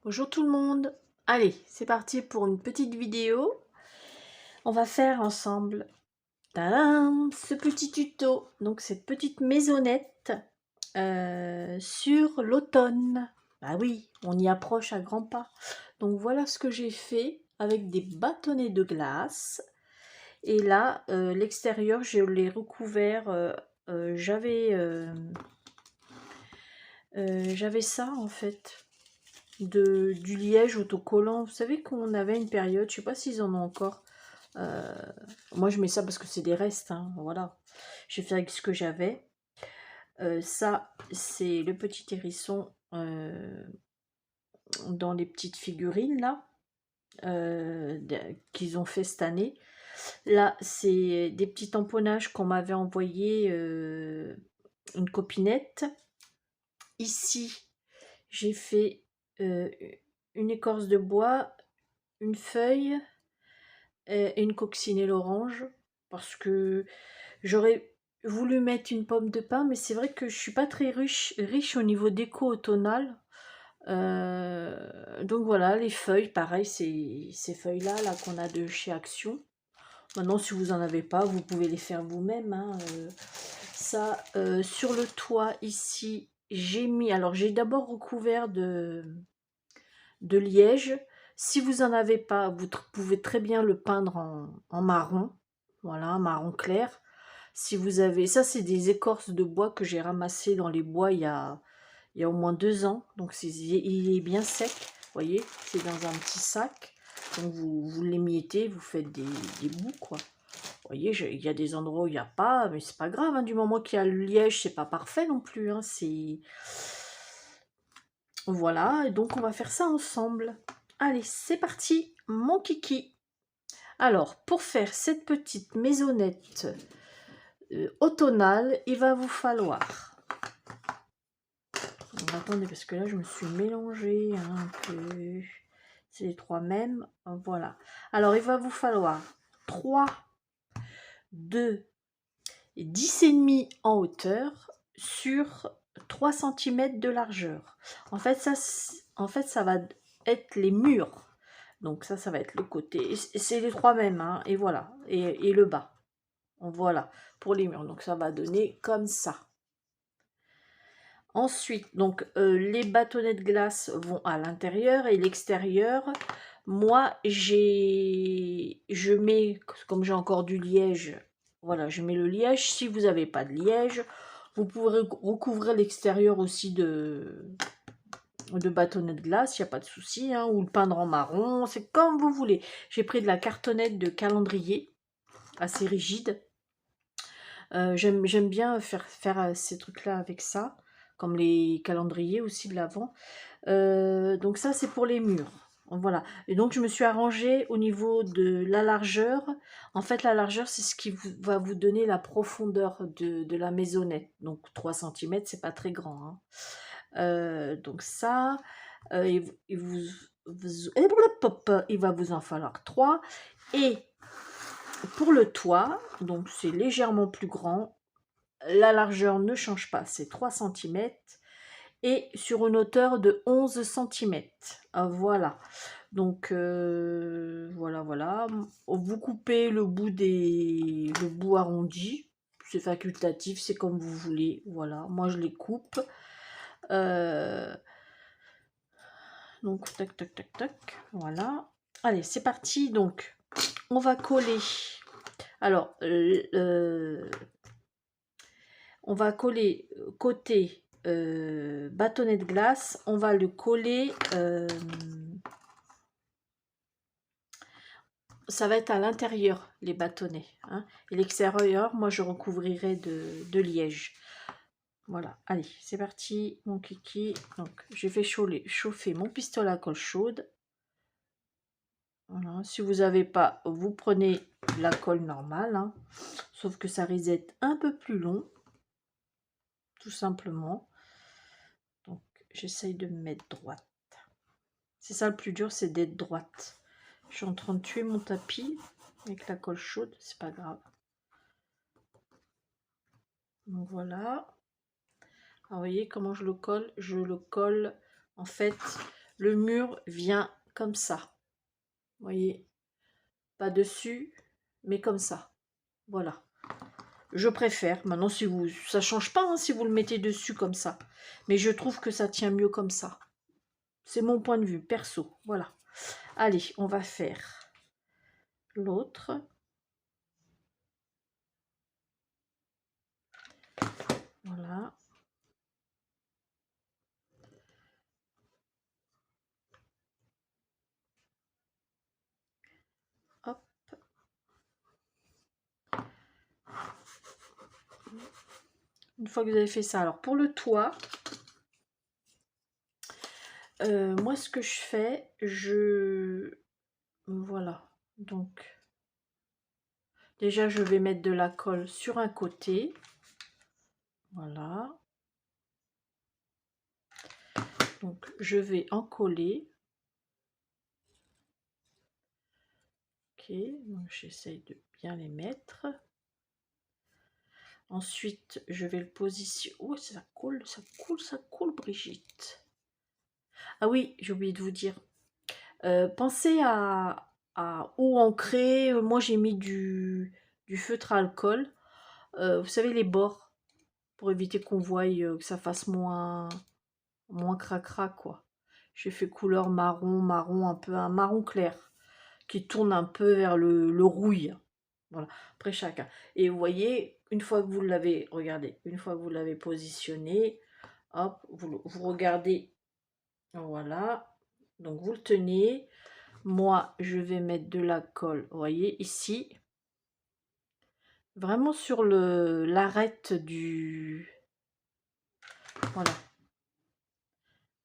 Bonjour tout le monde. Allez, c'est parti pour une petite vidéo. On va faire ensemble tadam, ce petit tuto, donc cette petite maisonnette sur l'automne. Bah oui, on y approche à grands pas. Donc voilà ce que j'ai fait avec des bâtonnets de glace. Et là, l'extérieur, je l'ai recouvert. J'avais ça en fait. Du liège autocollant. Vous savez qu'on avait une période, je sais pas s'ils en ont encore. Euh, Moi je mets ça parce que c'est des restes, hein, voilà. J'ai fait avec ce que j'avais. Ça, c'est le petit hérisson dans les petites figurines là qu'ils ont fait cette année. Là, c'est des petits tamponnages qu'on m'avait envoyé une copinette. Ici, j'ai fait euh, une écorce de bois, une feuille et une coccinelle orange parce que j'aurais voulu mettre une pomme de pin, mais c'est vrai que je suis pas très riche au niveau déco automnal. Donc voilà, les feuilles, pareil, ces feuilles-là là, qu'on a de chez Action. Maintenant, si vous en avez pas, vous pouvez les faire vous-même, hein. Ça, sur le toit ici, j'ai mis. Alors, j'ai d'abord recouvert de liège. Si vous en avez pas, vous pouvez très bien le peindre en marron. Voilà, marron clair. Si vous avez... Ça, c'est des écorces de bois que j'ai ramassées dans les bois il y a au moins 2 ans. Donc, il est bien sec. Vous voyez, c'est dans un petit sac. Donc, vous l'émiettez, vous faites des bouts, quoi. Vous voyez, il y a des endroits où il n'y a pas, mais c'est pas grave, hein, du moment qu'il y a le liège, c'est pas parfait non plus, hein, c'est... Voilà, et donc on va faire ça ensemble. Allez, c'est parti, mon kiki. Alors, pour faire cette petite maisonnette automnale, il va vous falloir... Attendez, parce que là, je me suis mélangée un peu. C'est les trois mêmes, voilà. Alors, il va vous falloir 3 de 10,5 en hauteur sur 3 cm de largeur. En fait, ça va être les murs. Donc ça va être le côté. C'est les trois mêmes, hein, et voilà. Et le bas. Voilà, pour les murs. Donc ça va donner comme ça. Ensuite, donc les bâtonnets de glace vont à l'intérieur et l'extérieur. Moi, je mets, comme j'ai encore du liège, voilà, je mets le liège. Si vous n'avez pas de liège, vous pourrez recouvrir l'extérieur aussi de bâtonnets de glace, il n'y a pas de souci, hein, ou le peindre en marron, c'est comme vous voulez. J'ai pris de la cartonnette de calendrier, assez rigide. J'aime bien faire ces trucs-là avec ça, comme les calendriers aussi de l'avant. Donc ça, c'est pour les murs. Voilà. Et donc, je me suis arrangée au niveau de la largeur. En fait, la largeur, c'est ce qui va vous donner la profondeur de la maisonnette. Donc, 3 cm, c'est pas très grand, hein. Donc ça, il va vous en falloir 3. Et pour le toit, donc c'est légèrement plus grand. La largeur ne change pas, c'est 3 cm. Et sur une hauteur de 11 cm. Voilà. Donc voilà. Vous coupez le bout arrondi. C'est facultatif, c'est comme vous voulez. Voilà. Moi je les coupe. Donc tac tac tac tac. Voilà. Allez, c'est parti. Donc on va coller. Alors on va coller côté bâtonnet de glace, on va le coller, ça va être à l'intérieur les bâtonnets, hein, et l'extérieur, moi je recouvrirai de liège. Voilà, allez, c'est parti, mon kiki. Donc j'ai fait chauffer mon pistolet à colle chaude. Voilà. Si vous n'avez pas, vous prenez la colle normale, hein, sauf que ça risque d'être un peu plus long, tout simplement. Donc j'essaye de me mettre droite. C'est ça le plus dur, c'est d'être droite. Je suis en train de tuer mon tapis avec la colle chaude, c'est pas grave. Donc voilà. Alors, vous voyez comment je le colle? Je le colle en fait le mur vient comme ça. Vous voyez, pas dessus, mais comme ça. Voilà. Je préfère. Maintenant, si vous, ça change pas hein, si vous le mettez dessus comme ça. Mais je trouve que ça tient mieux comme ça. C'est mon point de vue perso. Voilà. Allez, on va faire l'autre. Voilà. Hop. Une fois que vous avez fait ça, alors pour le toit, moi ce que je fais, voilà. Donc, déjà je vais mettre de la colle sur un côté. Voilà. Donc, je vais en coller. Ok, donc j'essaye de bien les mettre. Ensuite, je vais le positionner. Oh, ça coule, ça coule, ça coule, Brigitte. Ah oui, j'ai oublié de vous dire. Pensez à eau ancrée. Moi, j'ai mis du feutre à alcool. Vous savez, les bords, pour éviter qu'on voie que ça fasse moins cracra, quoi. J'ai fait couleur marron, un peu un marron clair, qui tourne un peu vers le rouille. Voilà, après chacun. Et vous voyez, une fois que vous l'avez, regardez, une fois que vous l'avez positionné, hop, vous regardez, voilà, donc vous le tenez. Moi, je vais mettre de la colle, vous voyez, ici, vraiment sur l'arête du... Voilà.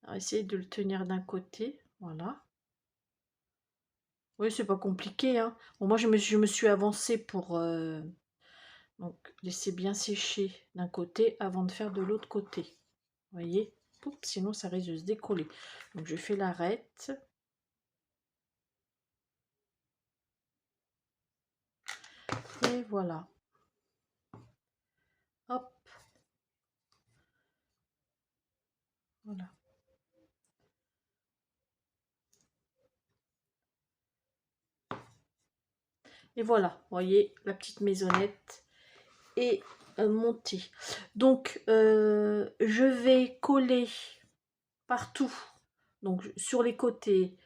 Alors, essayez de le tenir d'un côté, voilà. Oui, c'est pas compliqué, hein. Bon, moi, je me suis avancée pour... donc, laisser bien sécher d'un côté avant de faire de l'autre côté. Vous voyez? Oups, sinon, ça risque de se décoller. Donc, je fais l'arête. Et voilà. Hop. Voilà. Et voilà, vous voyez, la petite maisonnette est montée. Donc, je vais coller partout, donc sur les côtés,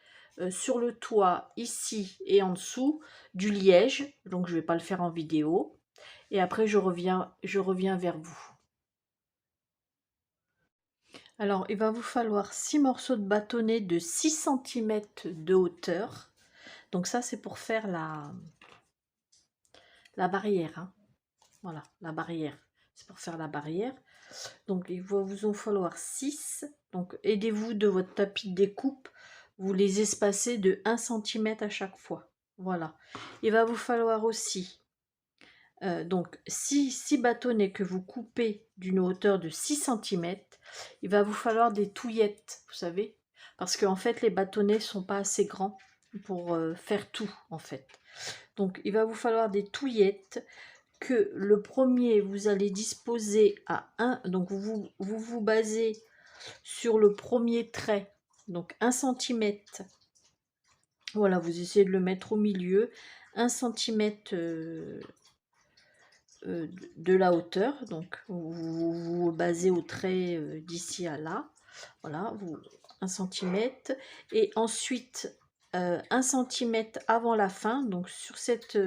sur le toit, ici et en dessous, du liège. Donc, je ne vais pas le faire en vidéo. Et après, je reviens vers vous. Alors, il va vous falloir 6 morceaux de bâtonnet de 6 cm de hauteur. Donc ça, c'est pour faire la barrière. Hein. Voilà, la barrière. C'est pour faire la barrière. Donc, il va vous en falloir 6. Donc, aidez-vous de votre tapis de découpe. Vous les espacez de 1 cm à chaque fois. Voilà. Il va vous falloir aussi donc 6 bâtonnets que vous coupez d'une hauteur de 6 cm. Il va vous falloir des touillettes, vous savez. Parce qu'en fait, les bâtonnets ne sont pas assez grands pour faire tout, en fait. Donc, il va vous falloir des touillettes que le premier, vous allez disposer à 1. Donc, vous basez sur le premier trait. Donc, 1 cm. Voilà, vous essayez de le mettre au milieu. 1 cm de la hauteur. Donc, vous basez au trait d'ici à là. Voilà, 1 cm. Et ensuite, 1 cm avant la fin. Donc, sur cette...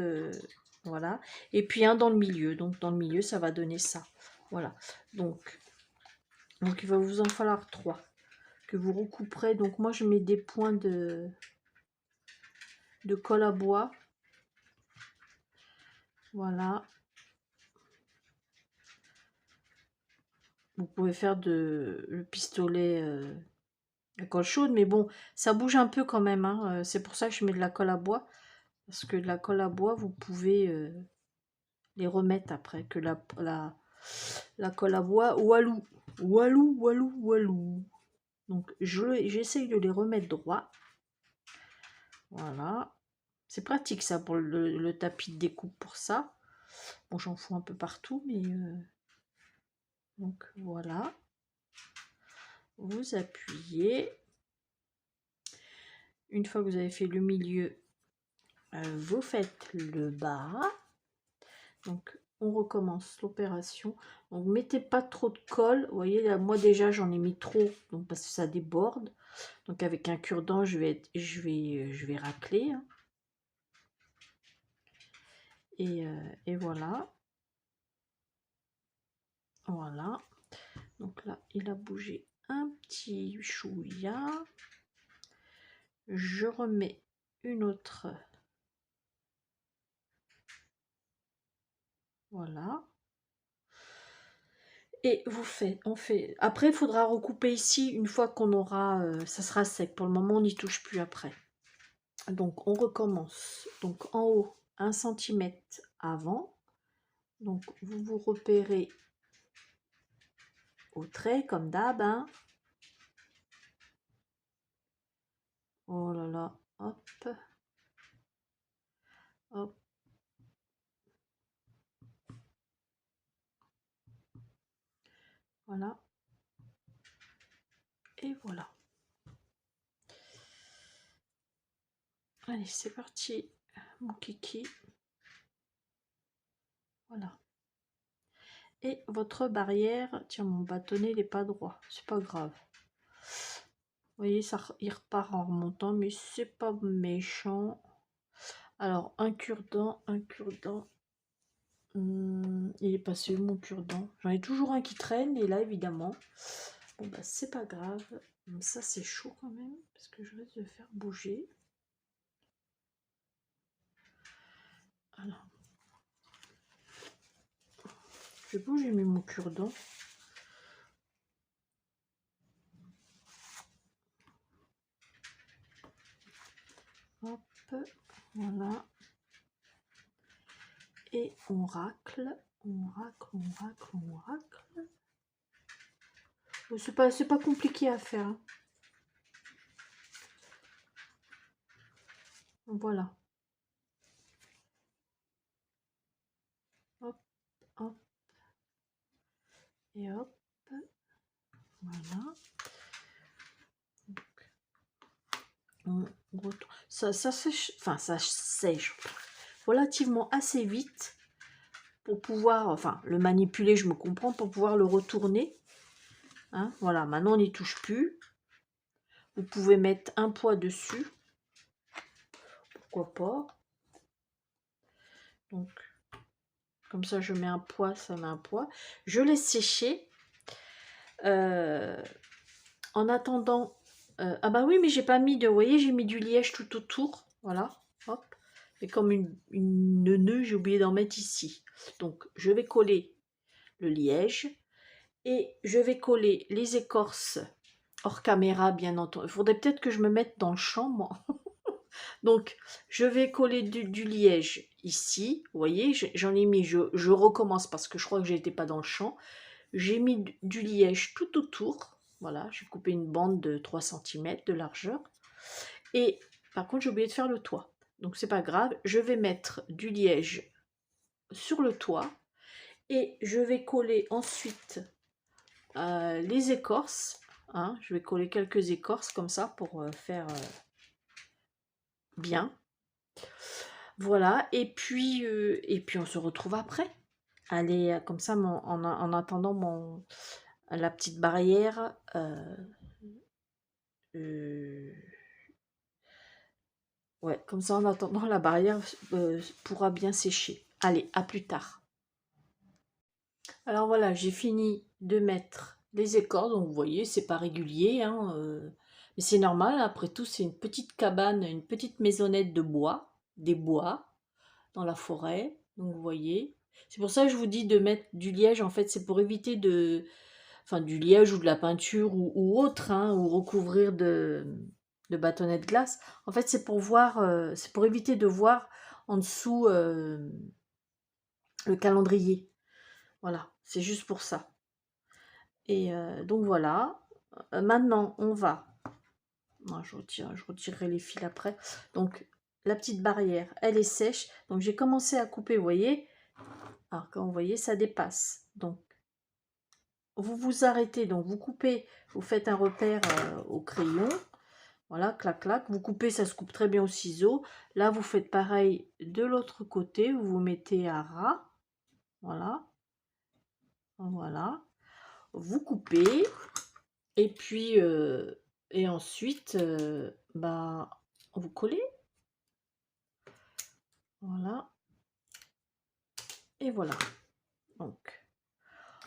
voilà. Et puis un dans le milieu. Donc, dans le milieu, ça va donner ça. Voilà. Donc il va vous en falloir 3 que vous recouperez. Donc, moi, je mets des points de colle à bois. Voilà. Vous pouvez faire le pistolet à colle chaude, mais bon, ça bouge un peu quand même. Hein. C'est pour ça que je mets de la colle à bois. Parce que de la colle à bois, vous pouvez les remettre après. Que la colle à bois, walou. Walou, walou, walou. Donc, j'essaye de les remettre droit. Voilà. C'est pratique ça pour le tapis de découpe pour ça. Bon, j'en fous un peu partout, mais... donc, voilà. Vous appuyez. Une fois que vous avez fait le milieu, vous faites le bas. Donc on recommence l'opération. Donc mettez pas trop de colle. Vous voyez là, moi déjà j'en ai mis trop, donc parce que ça déborde. Donc avec un cure-dent, je vais racler. Hein. Et voilà. Voilà. Donc là, il a bougé un petit chouïa. Je remets une autre. Voilà. Et on fait. Après, il faudra recouper ici une fois qu'on aura. Ça sera sec. Pour le moment, on n'y touche plus après. Donc, on recommence. Donc, en haut, 1 cm avant. Donc, vous vous repérez au trait, comme d'hab. Hein. Oh là là. Hop. Hop. Voilà. Et voilà. Allez, c'est parti, mon kiki. Voilà. Et votre barrière, tiens, mon bâtonnet, il n'est pas droit. C'est pas grave. Vous voyez, ça, il repart en remontant, mais c'est pas méchant. Alors, un cure-dent, un cure-dent. Il est passé où mon cure-dent? J'en ai toujours un qui traîne, et là, évidemment. Bon, bah, c'est pas grave. Ça, c'est chaud quand même, parce que je risque de faire bouger. Alors. Je sais pas où j'ai mis mon cure-dent. Hop, voilà. Et on racle, on racle, on racle, on racle. C'est pas compliqué à faire. Hein. Voilà. Hop, hop. Et hop. Voilà. On retourne. Ça sèche, enfin ça sèche relativement assez vite pour pouvoir, enfin le manipuler, je me comprends, pour pouvoir le retourner. Hein, voilà, maintenant on n'y touche plus. Vous pouvez mettre un poids dessus. Pourquoi pas. Donc, comme ça je mets un poids, ça met un poids. Je laisse sécher. En attendant, ah bah oui, mais j'ai pas mis de, vous voyez, j'ai mis du liège tout autour, voilà, hop. Et comme une nœud, j'ai oublié d'en mettre ici. Donc, je vais coller le liège et je vais coller les écorces hors caméra, bien entendu. Il faudrait peut-être que je me mette dans le champ, moi. Donc, je vais coller du liège ici. Vous voyez, j'en ai mis, je recommence parce que je crois que j'étais pas dans le champ. J'ai mis du liège tout autour. Voilà, j'ai coupé une bande de 3 cm de largeur. Et par contre, j'ai oublié de faire le toit. Donc, c'est pas grave. Je vais mettre du liège sur le toit. Et je vais coller ensuite les écorces. Hein, je vais coller quelques écorces comme ça pour faire bien. Voilà. Et puis on se retrouve après. Allez, comme ça, en attendant la petite barrière. Ouais, comme ça, en attendant, la barrière pourra bien sécher. Allez, à plus tard. Alors voilà, j'ai fini de mettre les écorces. Donc vous voyez, c'est pas régulier, hein, mais c'est normal. Après tout, c'est une petite cabane, une petite maisonnette de bois, des bois dans la forêt. Donc vous voyez, c'est pour ça que je vous dis de mettre du liège. En fait, c'est pour éviter enfin du liège ou de la peinture ou autre, hein, ou recouvrir de bâtonnets de glace. En fait, c'est pour voir, c'est pour éviter de voir en dessous le calendrier. Voilà, c'est juste pour ça. Et donc voilà. Maintenant, on va. Non, je retirerai les fils après. Donc la petite barrière, elle est sèche. Donc j'ai commencé à couper, vous voyez. Alors quand vous voyez, ça dépasse. Donc vous vous arrêtez, donc vous coupez, vous faites un repère au crayon. Voilà, clac, clac. Vous coupez, ça se coupe très bien au ciseau. Là, vous faites pareil de l'autre côté. Vous vous mettez à ras. Voilà. Voilà. Vous coupez. Et puis, et ensuite, bah, vous collez. Voilà. Et voilà. Donc,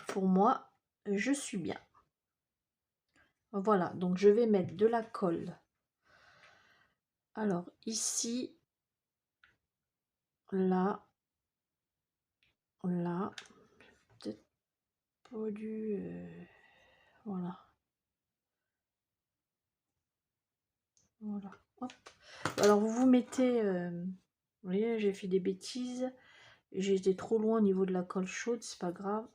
pour moi, je suis bien. Voilà. Donc, je vais mettre de la colle. Alors, ici, là, là. Peut-être pas dû... voilà. Voilà. Hop. Alors, vous vous mettez... vous voyez, j'ai fait des bêtises. J'ai été trop loin au niveau de la colle chaude, c'est pas grave.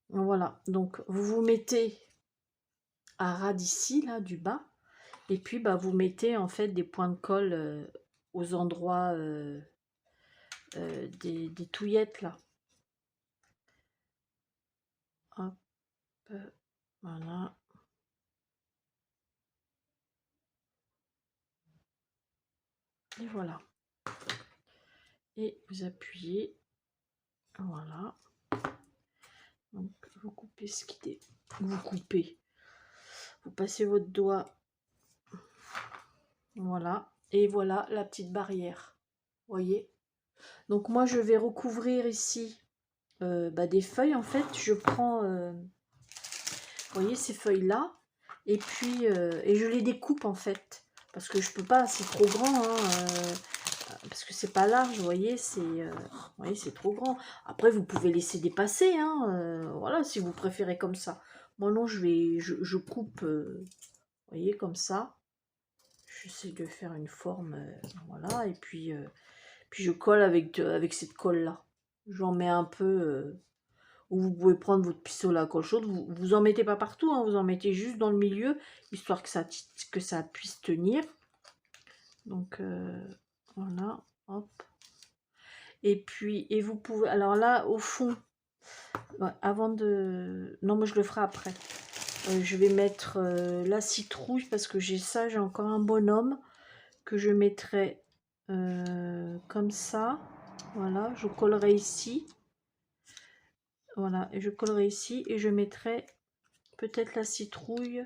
Voilà. Donc, vous vous mettez à ras d'ici, là, du bas. Et puis, bah, vous mettez en fait des points de colle aux endroits des touillettes, là. Hop. Voilà. Et voilà. Et vous appuyez. Voilà. Donc, vous coupez ce qui est... Vous coupez. Vous passez votre doigt. Voilà. Et voilà la petite barrière. Voyez. Donc, moi, je vais recouvrir ici bah, des feuilles. En fait, je prends... vous voyez ces feuilles-là. Et puis, et je les découpe, en fait. Parce que je peux pas, c'est trop grand. Hein, parce que c'est pas large, vous voyez, c'est trop grand. Après, vous pouvez laisser dépasser, hein, voilà, si vous préférez comme ça. Moi non, je coupe, vous voyez, comme ça. J'essaie de faire une forme, voilà, et puis je colle avec cette colle-là. J'en mets un peu, ou vous pouvez prendre votre pistolet à colle chaude, vous en mettez pas partout, hein, vous en mettez juste dans le milieu, histoire que ça puisse tenir. Donc, voilà, hop. Et puis, et vous pouvez... Alors là, au fond, avant de... Non, moi je le ferai après. Je vais mettre la citrouille parce que j'ai ça, j'ai encore un bonhomme que je mettrai comme ça. Voilà, je collerai ici. Voilà, et je collerai ici et je mettrai peut-être la citrouille.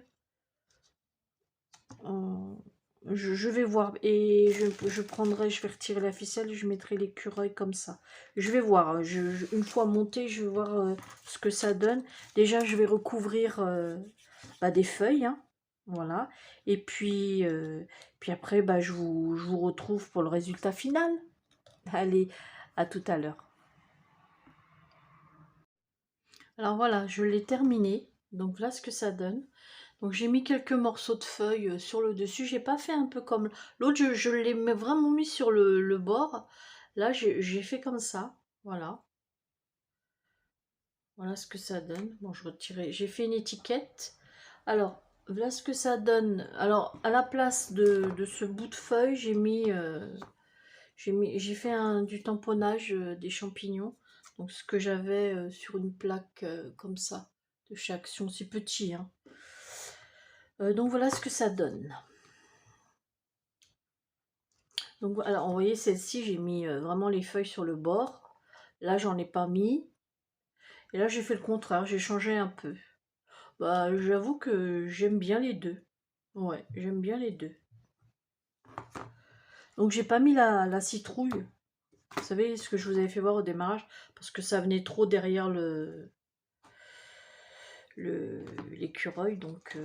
Je vais voir et je prendrai, je vais retirer la ficelle et je mettrai l'écureuil comme ça. Je vais voir, une fois monté, je vais voir ce que ça donne. Déjà, je vais recouvrir bah, des feuilles, hein, voilà. Et puis, après, bah, je vous retrouve pour le résultat final. Allez, à tout à l'heure. Alors voilà, je l'ai terminé. Donc voilà ce que ça donne. Donc j'ai mis quelques morceaux de feuilles sur le dessus. J'ai pas fait un peu comme l'autre, je l'ai vraiment mis sur le bord. Là, j'ai fait comme ça. Voilà. Voilà ce que ça donne. Bon, je retirais. J'ai fait une étiquette. Alors, voilà ce que ça donne. Alors, à la place de ce bout de feuille, j'ai fait du tamponnage des champignons. Donc, ce que j'avais sur une plaque comme ça de chez Action. C'est petit, hein. Donc, voilà ce que ça donne. Donc, alors, vous voyez, celle-ci, j'ai mis vraiment les feuilles sur le bord. Là, j'en ai pas mis. Et là, j'ai fait le contraire, j'ai changé un peu. Bah, j'avoue que j'aime bien les deux. Ouais, j'aime bien les deux. Donc, j'ai pas mis la citrouille. Vous savez, ce que je vous avais fait voir au démarrage, parce que ça venait trop derrière l'écureuil. Donc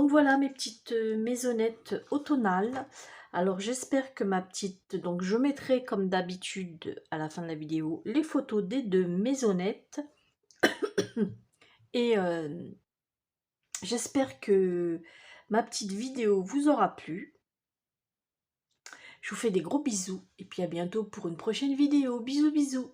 voilà mes petites maisonnettes automnales. Alors j'espère que ma petite... Donc je mettrai comme d'habitude à la fin de la vidéo les photos des deux maisonnettes. Et j'espère que ma petite vidéo vous aura plu. Je vous fais des gros bisous et puis à bientôt pour une prochaine vidéo. Bisous bisous.